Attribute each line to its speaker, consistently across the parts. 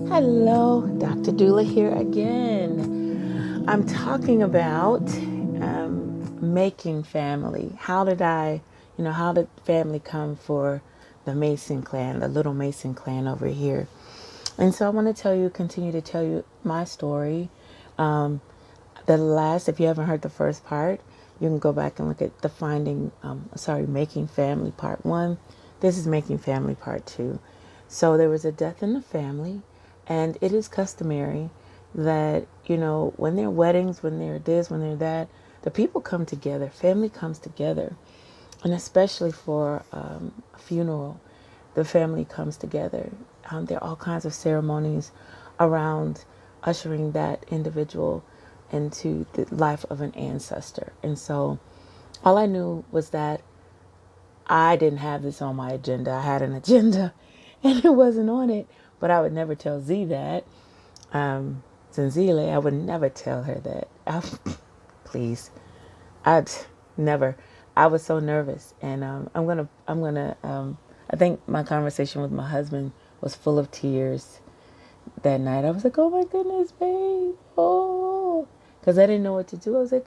Speaker 1: Hello, Dr. Doula here again. I'm talking about making family. How did family come for the Mason clan, the little Mason clan over here? And so I want to continue to tell you my story. If you haven't heard the first part, you can go back and look at Making Family Part 1. This is Making Family Part 2. So there was a death in the family, and it is customary that, when there are weddings, when there are this, when there are that, the people come together, family comes together. And especially for a funeral, the family comes together. There are all kinds of ceremonies around ushering that individual into the life of an ancestor. And so all I knew was that I didn't have this on my agenda. I had an agenda and it wasn't on it, but I would never tell Z that. Sincerely, I would never tell her that. Please, I'd never. I was so nervous, and I think my conversation with my husband was full of tears that night. I was like, oh my goodness, babe. Oh, because I didn't know what to do. I was like,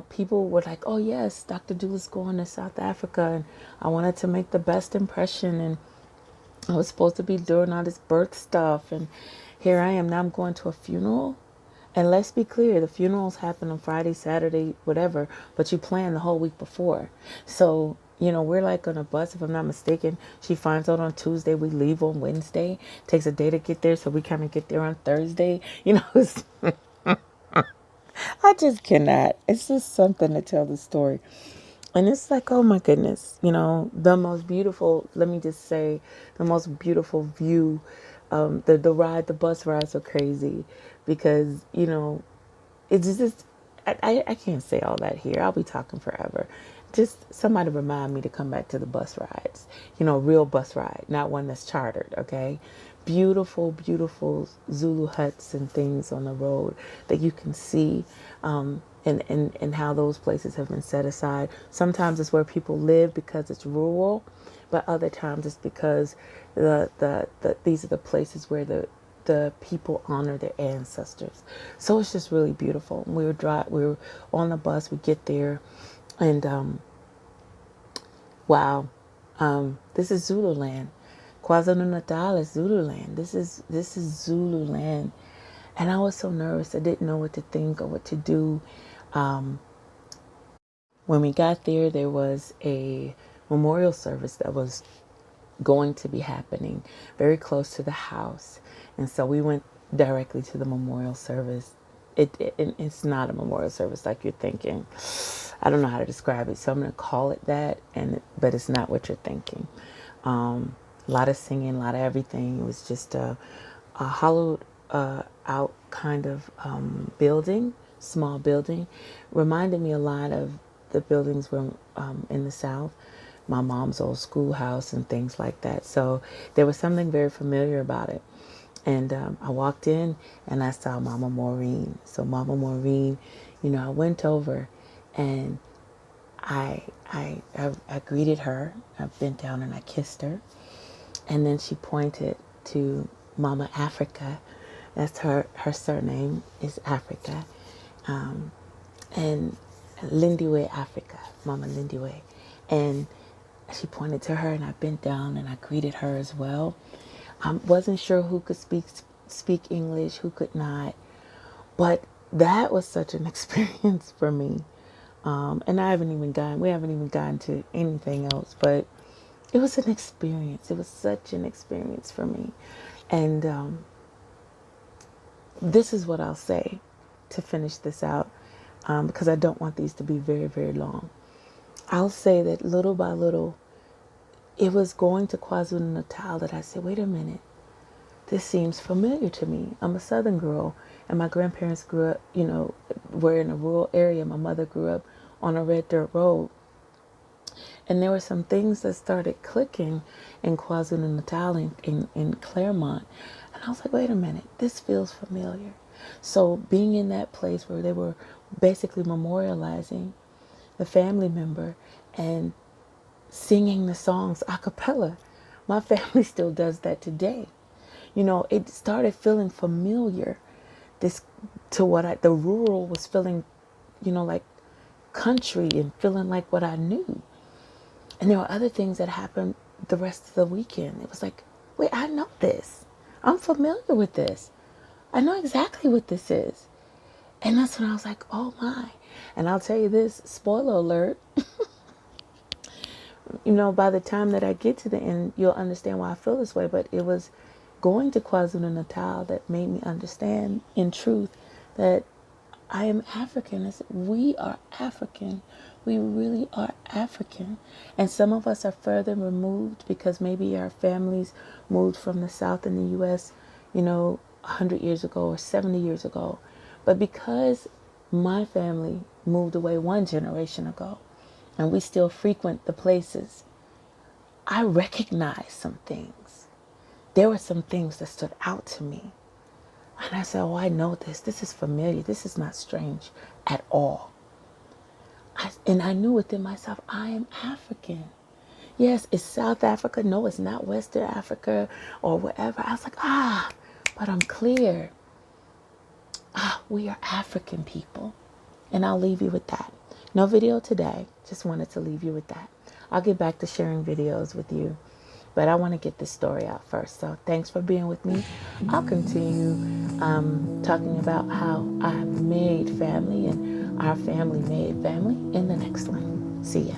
Speaker 1: people were like, oh yes, Dr. Doula's going to South Africa, and I wanted to make the best impression, and I was supposed to be doing all this birth stuff, and here I am. Now I'm going to a funeral. And let's be clear, the funerals happen on Friday, Saturday, whatever, but you plan the whole week before. So, we're like on a bus, if I'm not mistaken. She finds out on Tuesday, we leave on Wednesday. Takes a day to get there, so we kind of get there on Thursday. I just cannot. It's just something to tell the story. And it's like, oh my goodness, the most beautiful, let me just say, the most beautiful view. The bus rides are crazy because, it's just, I can't say all that here. I'll be talking forever. Just somebody remind me to come back to the bus rides, real bus ride, not one that's chartered. Okay. Beautiful, beautiful Zulu huts and things on the road that you can see, and how those places have been set aside. Sometimes it's where people live because it's rural, but other times it's because these are the places where the people honor their ancestors. So it's just really beautiful. We were on the bus. We get there, and wow, this is Zululand. KwaZulu-Natal is Zululand. This is Zululand, and I was so nervous. I didn't know what to think or what to do. When we got there, there was a memorial service that was going to be happening very close to the house, and so we went directly to the memorial service. It's not a memorial service like you're thinking. I don't know how to describe it, so I'm going to call it that, but it's not what you're thinking. A lot of singing, a lot of everything. It was just a hollowed out kind of building, small building. Reminded me a lot of the buildings were in the South, my mom's old schoolhouse and things like that. So there was something very familiar about it. And I walked in and I saw Mama Maureen. So Mama Maureen, I went over and I greeted her. I bent down and I kissed her. And then she pointed to Mama Africa. That's her surname is Africa. And Lindiwe Africa, Mama Lindiwe. And she pointed to her and I bent down and I greeted her as well. I wasn't sure who could speak English, who could not. But that was such an experience for me. And we haven't even gotten to anything else, but it was an experience. It was such an experience for me. And this is what I'll say to finish this out, because I don't want these to be very, very long. I'll say that little by little, it was going to KwaZulu-Natal that I said, wait a minute, this seems familiar to me. I'm a Southern girl, and my grandparents grew up, were in a rural area. My mother grew up on a red dirt road. And there were some things that started clicking in KwaZulu-Natal, in Claremont. And I was like, wait a minute, this feels familiar. So being in that place where they were basically memorializing the family member and singing the songs a cappella. My family still does that today. It started feeling familiar. This to the rural was feeling, like country and feeling like what I knew. And there were other things that happened the rest of the weekend. It was like, wait, I know this. I'm familiar with this. I know exactly what this is. And that's when I was like, oh my. And I'll tell you this, spoiler alert, by the time that I get to the end, you'll understand why I feel this way. But it was going to KwaZulu-Natal that made me understand in truth that I am African. I said, we are African. We really are African. And some of us are further removed because maybe our families moved from the South in the U.S., 100 years ago or 70 years ago. But because my family moved away one generation ago and we still frequent the places, I recognize some things. There were some things that stood out to me. And I said, oh, I know this. This is familiar. This is not strange at all. And I knew within myself, I am African. Yes, it's South Africa. No, it's not Western Africa or whatever. I was like, but I'm clear. We are African people. And I'll leave you with that. No video today. Just wanted to leave you with that. I'll get back to sharing videos with you. But I want to get this story out first. So thanks for being with me. I'll continue talking about how I made family and our family made family in the next one. See ya.